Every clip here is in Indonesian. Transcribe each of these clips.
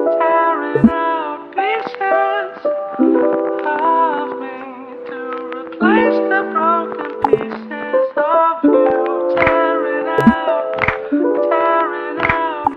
tearing out pieces of me to replace the broken pieces of you. Tearing out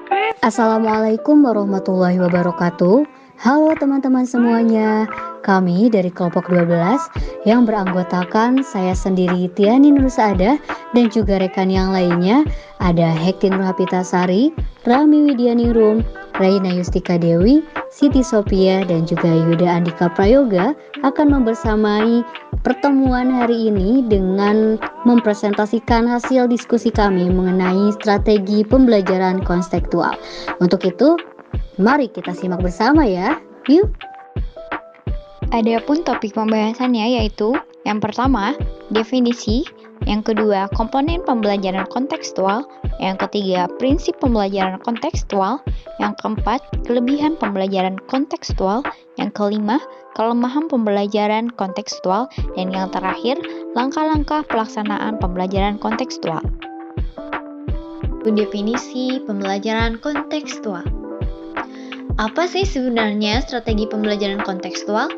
pieces. Assalamualaikum warahmatullahi wabarakatuh. Halo teman-teman semuanya. Kami dari kelompok 12 yang beranggotakan saya sendiri Tiani Nursaada dan juga rekan yang lainnya ada Hekti Nurhapitasari, Rami Widianingrum, Raina Yustika Dewi, Siti Sophia dan juga Yuda Andika Prayoga akan membersamai pertemuan hari ini dengan mempresentasikan hasil diskusi kami mengenai strategi pembelajaran konstekstual. Untuk itu, mari kita simak bersama ya. Yuk. Adapun topik pembahasannya yaitu yang pertama, definisi, yang kedua, komponen pembelajaran kontekstual, yang ketiga, prinsip pembelajaran kontekstual, yang keempat, kelebihan pembelajaran kontekstual, yang kelima, kelemahan pembelajaran kontekstual, dan yang terakhir, langkah-langkah pelaksanaan pembelajaran kontekstual. Definisi pembelajaran kontekstual. Apa sih sebenarnya strategi pembelajaran kontekstual?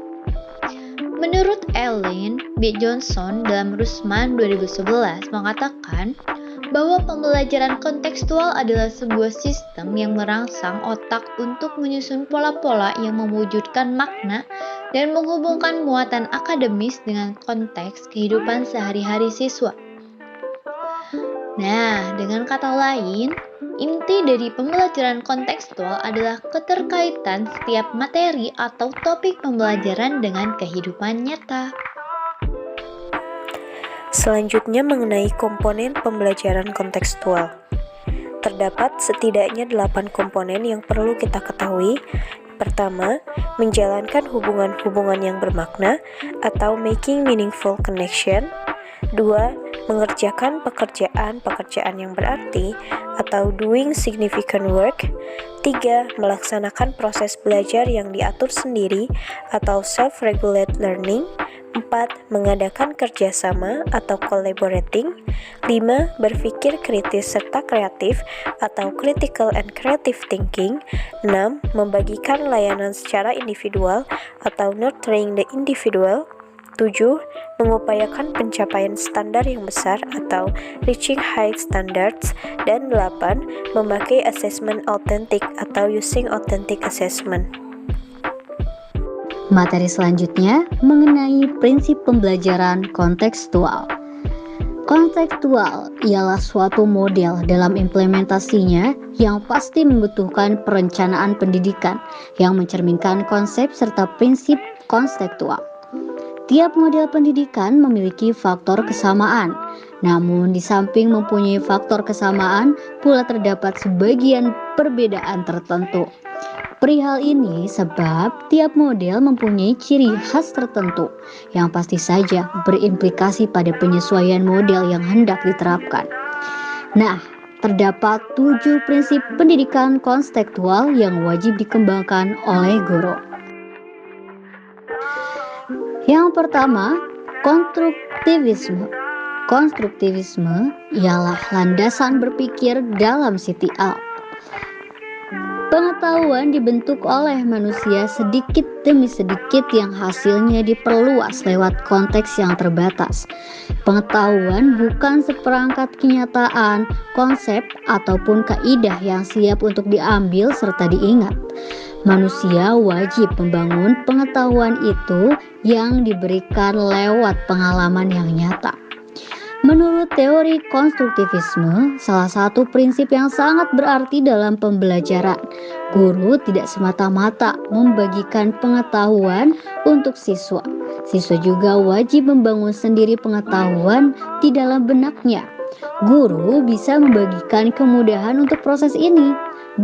Menurut Ellen B. Johnson dalam Rusman 2011 mengatakan bahwa pembelajaran kontekstual adalah sebuah sistem yang merangsang otak untuk menyusun pola-pola yang mewujudkan makna dan menghubungkan muatan akademis dengan konteks kehidupan sehari-hari siswa. Nah, dengan kata lain, inti dari pembelajaran kontekstual adalah keterkaitan setiap materi atau topik pembelajaran dengan kehidupan nyata. Selanjutnya mengenai komponen pembelajaran kontekstual. Terdapat setidaknya 8 komponen yang perlu kita ketahui. Pertama, menjalankan hubungan-hubungan yang bermakna atau making meaningful connection. 2. Mengerjakan pekerjaan yang berarti atau doing significant work. 3. Melaksanakan proses belajar yang diatur sendiri atau self-regulate learning. 4. Mengadakan kerjasama atau collaborating. 5. Berpikir kritis serta kreatif atau critical and creative thinking. 6. Membagikan layanan secara individual atau nurturing the individual. 7. Mengupayakan pencapaian standar yang besar atau reaching high standards. Dan 8. Memakai assessment authentic atau using authentic assessment. Materi selanjutnya mengenai prinsip pembelajaran kontekstual. Kontekstual ialah suatu model dalam implementasinya yang pasti membutuhkan perencanaan pendidikan yang mencerminkan konsep serta prinsip kontekstual. Tiap model pendidikan memiliki faktor kesamaan, namun di samping mempunyai faktor kesamaan, pula terdapat sebagian perbedaan tertentu. Perihal ini sebab tiap model mempunyai ciri khas tertentu yang pasti saja berimplikasi pada penyesuaian model yang hendak diterapkan. Nah, terdapat 7 prinsip pendidikan kontekstual yang wajib dikembangkan oleh guru. Yang pertama, konstruktivisme. Konstruktivisme ialah landasan berpikir dalam CTL. Pengetahuan dibentuk oleh manusia sedikit demi sedikit yang hasilnya diperluas lewat konteks yang terbatas. Pengetahuan bukan seperangkat kenyataan, konsep, ataupun kaidah yang siap untuk diambil serta diingat. Manusia wajib membangun pengetahuan itu yang diberikan lewat pengalaman yang nyata. Menurut teori konstruktivisme, salah satu prinsip yang sangat berarti dalam pembelajaran, guru tidak semata-mata membagikan pengetahuan untuk siswa. Siswa juga wajib membangun sendiri pengetahuan di dalam benaknya. Guru bisa membagikan kemudahan untuk proses ini.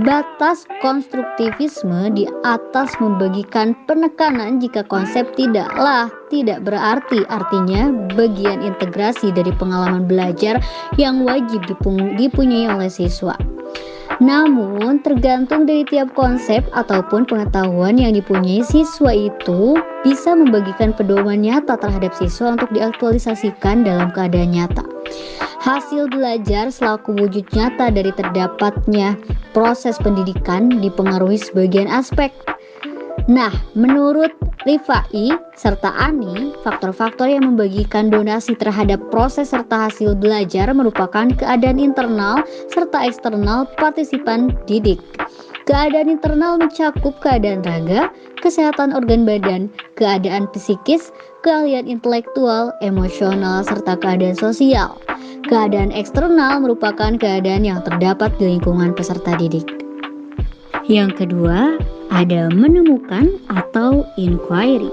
Batas konstruktivisme di atas membagikan penekanan jika konsep tidak berarti, artinya bagian integrasi dari pengalaman belajar yang wajib dipunyai oleh siswa. Namun tergantung dari tiap konsep ataupun pengetahuan yang dipunyai siswa itu bisa membagikan pedoman nyata terhadap siswa untuk diaktualisasikan dalam keadaan nyata. Hasil belajar selaku wujud nyata dari terdapatnya proses pendidikan dipengaruhi sebagian aspek. Nah, menurut Rifai serta Ani, faktor-faktor yang membagikan donasi terhadap proses serta hasil belajar merupakan keadaan internal serta eksternal partisipan didik. Keadaan internal mencakup keadaan raga, kesehatan organ badan, keadaan psikis, keahlian intelektual, emosional, serta keadaan sosial. Keadaan eksternal merupakan keadaan yang terdapat di lingkungan peserta didik. Yang kedua, ada menemukan atau inquiry.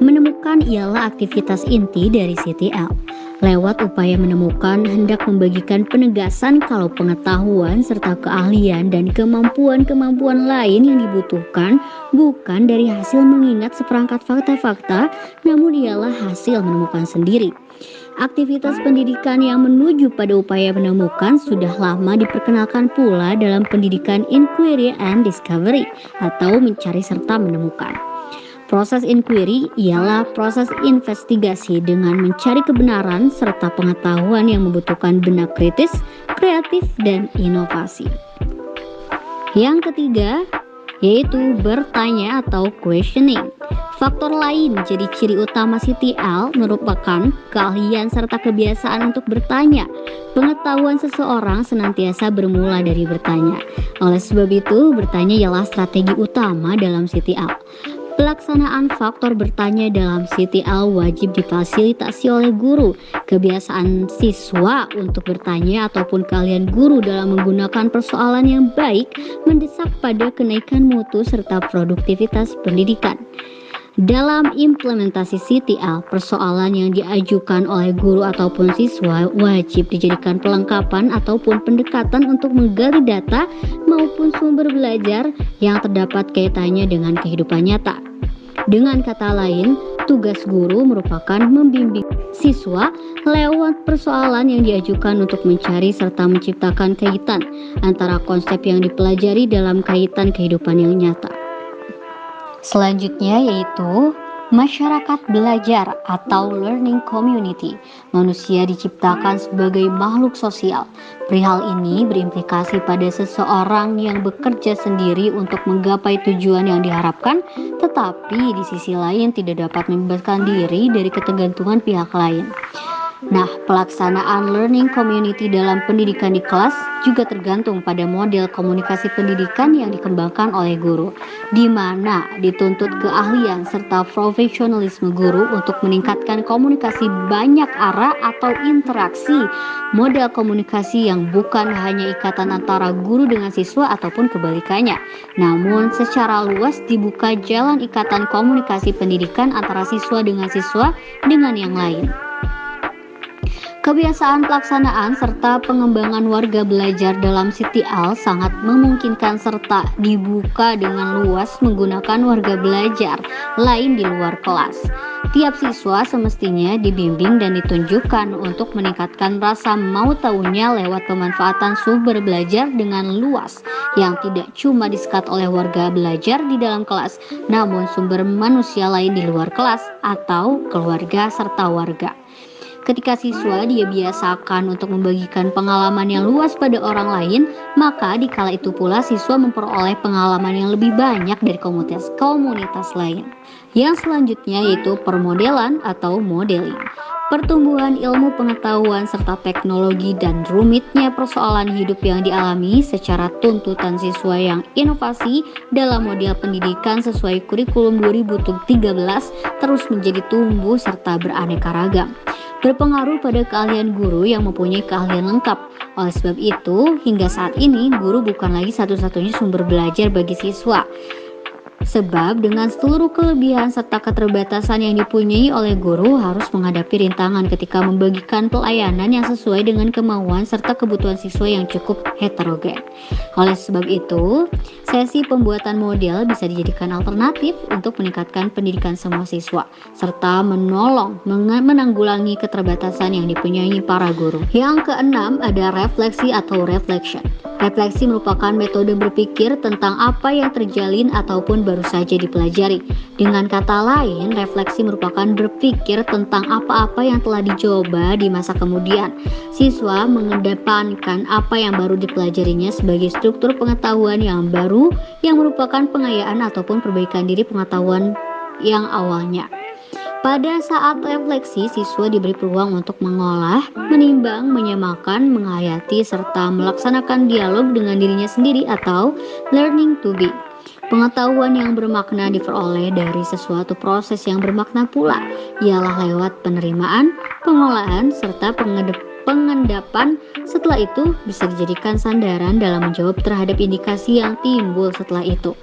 Menemukan ialah aktivitas inti dari CTL. Lewat upaya menemukan hendak membagikan penegasan kalau pengetahuan serta keahlian dan kemampuan-kemampuan lain yang dibutuhkan bukan dari hasil mengingat seperangkat fakta-fakta, namun ialah hasil menemukan sendiri. Aktivitas pendidikan yang menuju pada upaya menemukan sudah lama diperkenalkan pula dalam pendidikan inquiry and discovery atau mencari serta menemukan. Proses inquiry ialah proses investigasi dengan mencari kebenaran serta pengetahuan yang membutuhkan benak kritis, kreatif, dan inovasi. Yang ketiga, yaitu bertanya atau questioning. Faktor lain jadi ciri utama CTL merupakan keahlian serta kebiasaan untuk bertanya. Pengetahuan seseorang senantiasa bermula dari bertanya. Oleh sebab itu, bertanya ialah strategi utama dalam CTL. Pelaksanaan faktor bertanya dalam CTL wajib difasilitasi oleh guru. Kebiasaan siswa untuk bertanya ataupun keahlian guru dalam menggunakan persoalan yang baik mendesak pada kenaikan mutu serta produktivitas pendidikan. Dalam implementasi CTL, persoalan yang diajukan oleh guru ataupun siswa wajib dijadikan pelengkapan ataupun pendekatan untuk menggali data maupun sumber belajar yang terdapat kaitannya dengan kehidupan nyata. Dengan kata lain, tugas guru merupakan membimbing siswa lewat persoalan yang diajukan untuk mencari serta menciptakan kaitan antara konsep yang dipelajari dalam kaitan kehidupan yang nyata. Selanjutnya yaitu masyarakat belajar atau learning community. Manusia diciptakan sebagai makhluk sosial. Perihal ini berimplikasi pada seseorang yang bekerja sendiri untuk menggapai tujuan yang diharapkan, tetapi di sisi lain tidak dapat membebaskan diri dari ketergantungan pihak lain. Nah, pelaksanaan learning community dalam pendidikan di kelas juga tergantung pada model komunikasi pendidikan yang dikembangkan oleh guru, di mana dituntut keahlian serta profesionalisme guru untuk meningkatkan komunikasi banyak arah atau interaksi, model komunikasi yang bukan hanya ikatan antara guru dengan siswa ataupun kebalikannya, namun secara luas dibuka jalan ikatan komunikasi pendidikan antara siswa dengan yang lain. Kebiasaan pelaksanaan serta pengembangan warga belajar dalam CTL sangat memungkinkan serta dibuka dengan luas menggunakan warga belajar lain di luar kelas. Tiap siswa semestinya dibimbing dan ditunjukkan untuk meningkatkan rasa mau tahunya lewat pemanfaatan sumber belajar dengan luas yang tidak cuma disekat oleh warga belajar di dalam kelas, namun sumber manusia lain di luar kelas atau keluarga serta warga. Ketika siswa dia biasakan untuk membagikan pengalaman yang luas pada orang lain, maka dikala itu pula siswa memperoleh pengalaman yang lebih banyak dari komunitas lain. Yang selanjutnya yaitu permodelan atau modeling. Pertumbuhan ilmu pengetahuan serta teknologi dan rumitnya persoalan hidup yang dialami secara tuntutan siswa yang inovasi dalam model pendidikan sesuai kurikulum 2013 terus menjadi tumbuh serta beraneka ragam. Berpengaruh pada keahlian guru yang mempunyai keahlian lengkap. Oleh sebab itu, hingga saat ini guru bukan lagi satu-satunya sumber belajar bagi siswa. Sebab dengan seluruh kelebihan serta keterbatasan yang dipunyai oleh guru harus menghadapi rintangan ketika membagikan pelayanan yang sesuai dengan kemauan serta kebutuhan siswa yang cukup heterogen. Oleh sebab itu, sesi pembuatan model bisa dijadikan alternatif untuk meningkatkan pendidikan semua siswa serta menolong menanggulangi keterbatasan yang dipunyai para guru. Yang keenam ada refleksi atau reflection. Refleksi merupakan metode berpikir tentang apa yang terjalin ataupun baru saja dipelajari. Dengan kata lain, refleksi merupakan berpikir tentang apa-apa yang telah dicoba di masa kemudian. Siswa mengedepankan apa yang baru dipelajarinya sebagai struktur pengetahuan yang baru yang merupakan pengayaan ataupun perbaikan diri pengetahuan yang awalnya. Pada saat refleksi, siswa diberi peluang untuk mengolah, menimbang, menyamakan, menghayati, serta melaksanakan dialog dengan dirinya sendiri atau learning to be. Pengetahuan yang bermakna diperoleh dari sesuatu proses yang bermakna pula, ialah lewat penerimaan, pengolahan, serta pengendapan. Setelah itu bisa dijadikan sandaran dalam menjawab terhadap indikasi yang timbul setelah itu.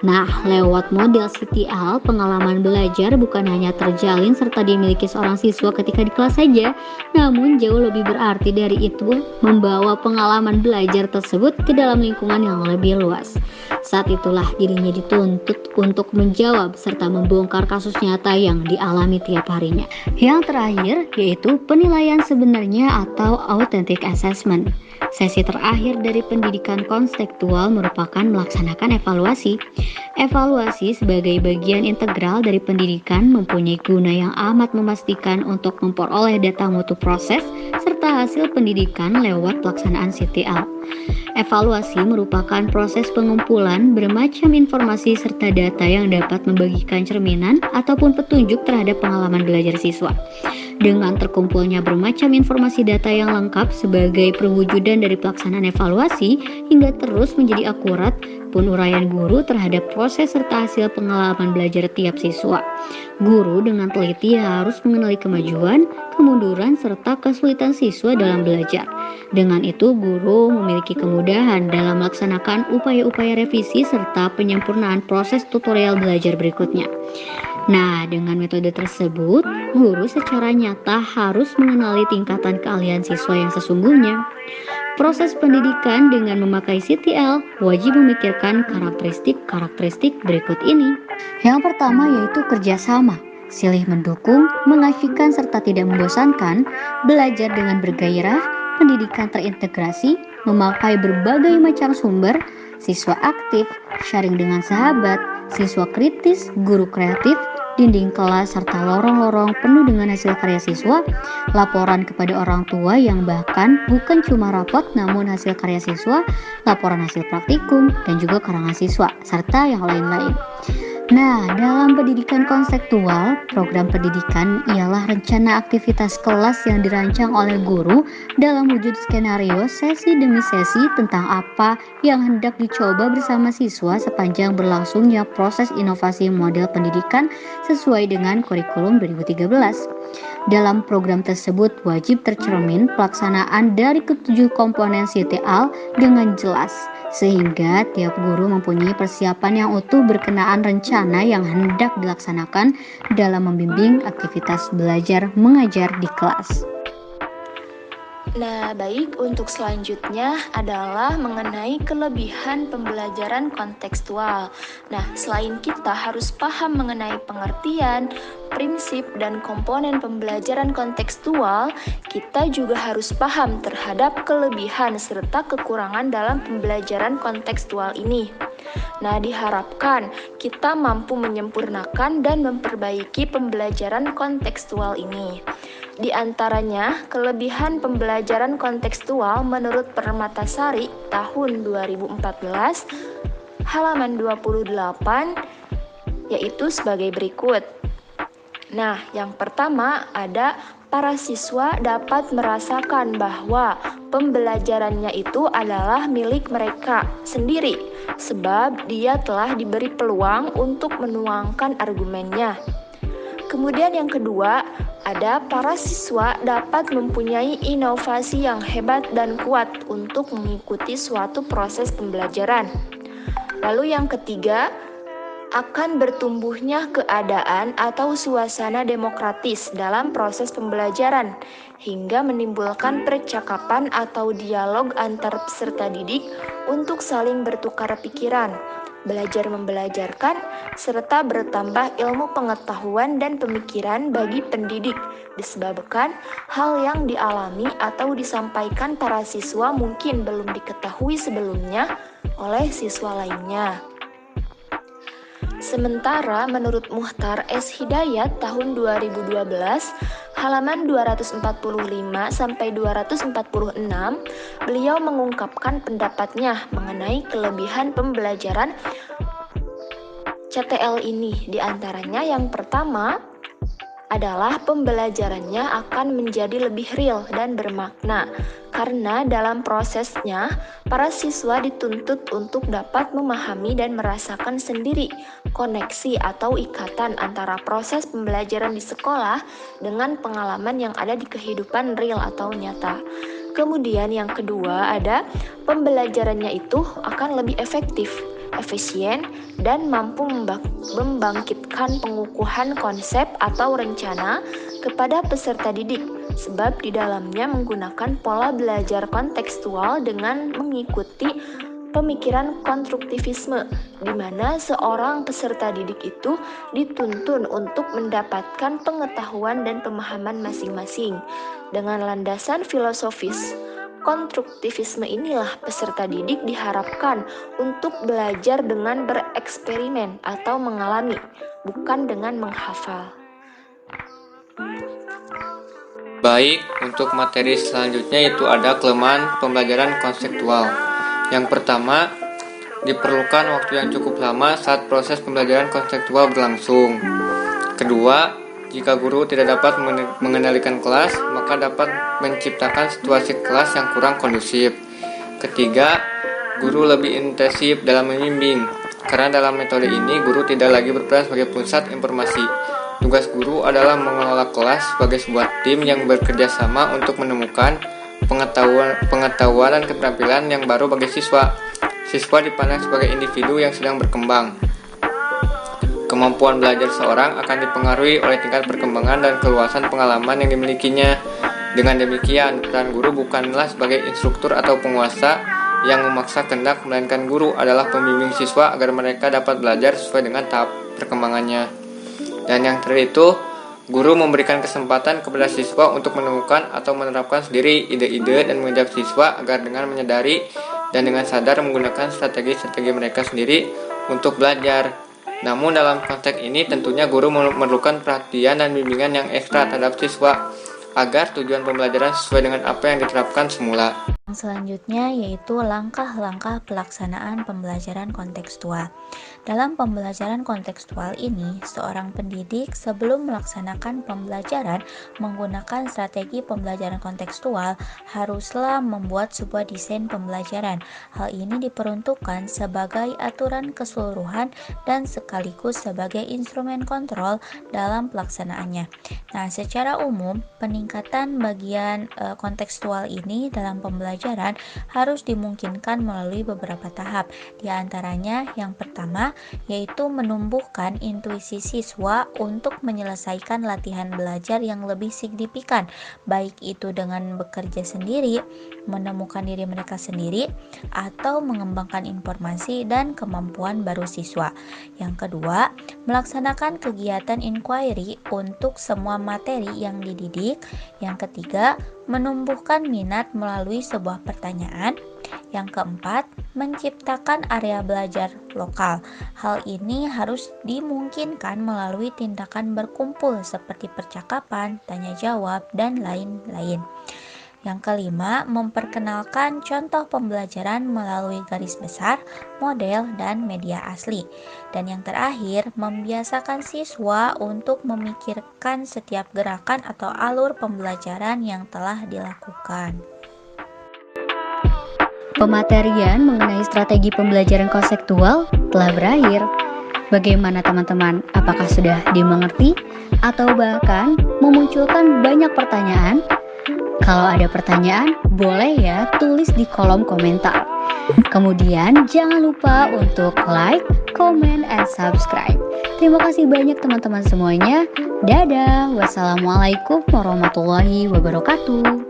Nah, lewat model CTL, pengalaman belajar bukan hanya terjalin serta dimiliki seorang siswa ketika di kelas saja, namun jauh lebih berarti dari itu membawa pengalaman belajar tersebut ke dalam lingkungan yang lebih luas. Saat itulah dirinya dituntut untuk menjawab serta membongkar kasus nyata yang dialami tiap harinya. Yang terakhir yaitu penilaian sebenarnya atau authentic assessment. Sesi terakhir dari pendidikan konstekstual merupakan melaksanakan evaluasi. Evaluasi sebagai bagian integral dari pendidikan mempunyai guna yang amat memastikan untuk memperoleh data mutu proses serta hasil pendidikan lewat pelaksanaan CTL. Evaluasi merupakan proses pengumpulan bermacam informasi serta data yang dapat membagikan cerminan ataupun petunjuk terhadap pengalaman belajar siswa. Dengan terkumpulnya bermacam informasi data yang lengkap sebagai perwujudan dari pelaksanaan evaluasi hingga terus menjadi akurat penuraian guru terhadap proses serta hasil pengalaman belajar tiap siswa. Guru dengan teliti harus mengenali kemajuan, kemunduran, serta kesulitan siswa dalam belajar. Dengan itu, guru memiliki kemudahan dalam melaksanakan upaya-upaya revisi serta penyempurnaan proses tutorial belajar berikutnya. Nah, dengan metode tersebut, guru secara nyata harus mengenali tingkatan keahlian siswa yang sesungguhnya. Proses pendidikan dengan memakai CTL wajib memikirkan karakteristik berikut ini. Yang pertama yaitu kerjasama, silih mendukung, mengasyikan serta tidak membosankan, belajar dengan bergairah, pendidikan terintegrasi, memakai berbagai macam sumber, siswa aktif, sharing dengan sahabat, siswa kritis, guru kreatif, dinding kelas serta lorong-lorong penuh dengan hasil karya siswa, laporan kepada orang tua yang bahkan bukan cuma rapot namun hasil karya siswa, laporan hasil praktikum, dan juga karangan siswa, serta yang lain-lain. Nah, dalam pendidikan konseptual, program pendidikan ialah rencana aktivitas kelas yang dirancang oleh guru dalam wujud skenario sesi demi sesi tentang apa yang hendak dicoba bersama siswa sepanjang berlangsungnya proses inovasi model pendidikan sesuai dengan kurikulum 2013. Dalam program tersebut wajib tercermin pelaksanaan dari ketujuh komponen CTL dengan jelas, sehingga tiap guru mempunyai persiapan yang utuh berkenaan rencana yang hendak dilaksanakan dalam membimbing aktivitas belajar mengajar di kelas. Nah, baik, untuk selanjutnya adalah mengenai kelebihan pembelajaran kontekstual. Nah, selain kita harus paham mengenai pengertian, prinsip, dan komponen pembelajaran kontekstual, kita juga harus paham terhadap kelebihan serta kekurangan dalam pembelajaran kontekstual ini. Nah, diharapkan kita mampu menyempurnakan dan memperbaiki pembelajaran kontekstual ini. Di antaranya, kelebihan pembelajaran kontekstual menurut Permatasari tahun 2014, halaman 28, yaitu sebagai berikut. Nah, yang pertama ada para siswa dapat merasakan bahwa pembelajarannya itu adalah milik mereka sendiri, sebab dia telah diberi peluang untuk menuangkan argumennya. Kemudian yang kedua, ada para siswa dapat mempunyai inovasi yang hebat dan kuat untuk mengikuti suatu proses pembelajaran. Lalu yang ketiga, akan bertumbuhnya keadaan atau suasana demokratis dalam proses pembelajaran, hingga menimbulkan percakapan atau dialog antar peserta didik untuk saling bertukar pikiran, belajar membelajarkan, serta bertambah ilmu pengetahuan dan pemikiran bagi pendidik, disebabkan hal yang dialami atau disampaikan para siswa mungkin belum diketahui sebelumnya oleh siswa lainnya. Sementara menurut Muhtar S. Hidayat tahun 2012, halaman 245 sampai 246, beliau mengungkapkan pendapatnya mengenai kelebihan pembelajaran CTL ini. Di antaranya yang pertama adalah pembelajarannya akan menjadi lebih real dan bermakna, karena dalam prosesnya para siswa dituntut untuk dapat memahami dan merasakan sendiri koneksi atau ikatan antara proses pembelajaran di sekolah dengan pengalaman yang ada di kehidupan real atau nyata. Kemudian yang kedua ada pembelajarannya itu akan lebih efektif, efisien, dan mampu membangkitkan pengukuhan konsep atau rencana kepada peserta didik, sebab di dalamnya menggunakan pola belajar kontekstual dengan mengikuti pemikiran konstruktivisme, di mana seorang peserta didik itu dituntun untuk mendapatkan pengetahuan dan pemahaman masing-masing. Dengan landasan filosofis konstruktivisme inilah peserta didik diharapkan untuk belajar dengan bereksperimen atau mengalami, bukan dengan menghafal. Baik, untuk materi selanjutnya itu ada kelemahan pembelajaran konseptual. Yang pertama, diperlukan waktu yang cukup lama saat proses pembelajaran konseptual berlangsung. Kedua, jika guru tidak dapat mengendalikan kelas, maka dapat menciptakan situasi kelas yang kurang kondusif. Ketiga, guru lebih intensif dalam membimbing, karena dalam metode ini guru tidak lagi berperan sebagai pusat informasi. Tugas guru adalah mengelola kelas sebagai sebuah tim yang bekerja sama untuk menemukan pengetahuan dan keterampilan yang baru bagi siswa. Siswa dipandang sebagai individu yang sedang berkembang. Kemampuan belajar seorang akan dipengaruhi oleh tingkat perkembangan dan keluasan pengalaman yang dimilikinya. Dengan demikian, peran guru bukanlah sebagai instruktur atau penguasa yang memaksa kehendak, melainkan guru adalah pembimbing siswa agar mereka dapat belajar sesuai dengan tahap perkembangannya. Dan yang terakhir itu, guru memberikan kesempatan kepada siswa untuk menemukan atau menerapkan sendiri ide-ide dan mengajak siswa agar dengan menyadari dan dengan sadar menggunakan strategi-strategi mereka sendiri untuk belajar. Namun dalam konteks ini tentunya guru memerlukan perhatian dan bimbingan yang ekstra terhadap siswa agar tujuan pembelajaran sesuai dengan apa yang diterapkan semula. Selanjutnya yaitu langkah-langkah pelaksanaan pembelajaran kontekstual. Dalam pembelajaran kontekstual ini, seorang pendidik sebelum melaksanakan pembelajaran menggunakan strategi pembelajaran kontekstual haruslah membuat sebuah desain pembelajaran. Hal ini diperuntukkan sebagai aturan keseluruhan dan sekaligus sebagai instrumen kontrol dalam pelaksanaannya. Nah, secara umum, peningkatan bagian kontekstual ini dalam pembelajaran harus dimungkinkan melalui beberapa tahap. Di antaranya yang pertama yaitu menumbuhkan intuisi siswa untuk menyelesaikan latihan belajar yang lebih signifikan, baik itu dengan bekerja sendiri, menemukan diri mereka sendiri, atau mengembangkan informasi dan kemampuan baru siswa. Yang kedua, melaksanakan kegiatan inquiry untuk semua materi yang dididik. Yang ketiga, menumbuhkan minat melalui sebuah pertanyaan. Yang keempat, menciptakan area belajar lokal. Hal ini harus dimungkinkan melalui tindakan berkumpul seperti percakapan, tanya jawab, dan lain-lain. Yang kelima, memperkenalkan contoh pembelajaran melalui garis besar, model, dan media asli. Dan yang terakhir, membiasakan siswa untuk memikirkan setiap gerakan atau alur pembelajaran yang telah dilakukan. Pematerian mengenai strategi pembelajaran konseptual telah berakhir. Bagaimana teman-teman? Apakah sudah dimengerti? Atau bahkan memunculkan banyak pertanyaan? Kalau ada pertanyaan, boleh ya tulis di kolom komentar. Kemudian jangan lupa untuk like, comment, and subscribe. Terima kasih banyak teman-teman semuanya. Dadah. Wassalamualaikum warahmatullahi wabarakatuh.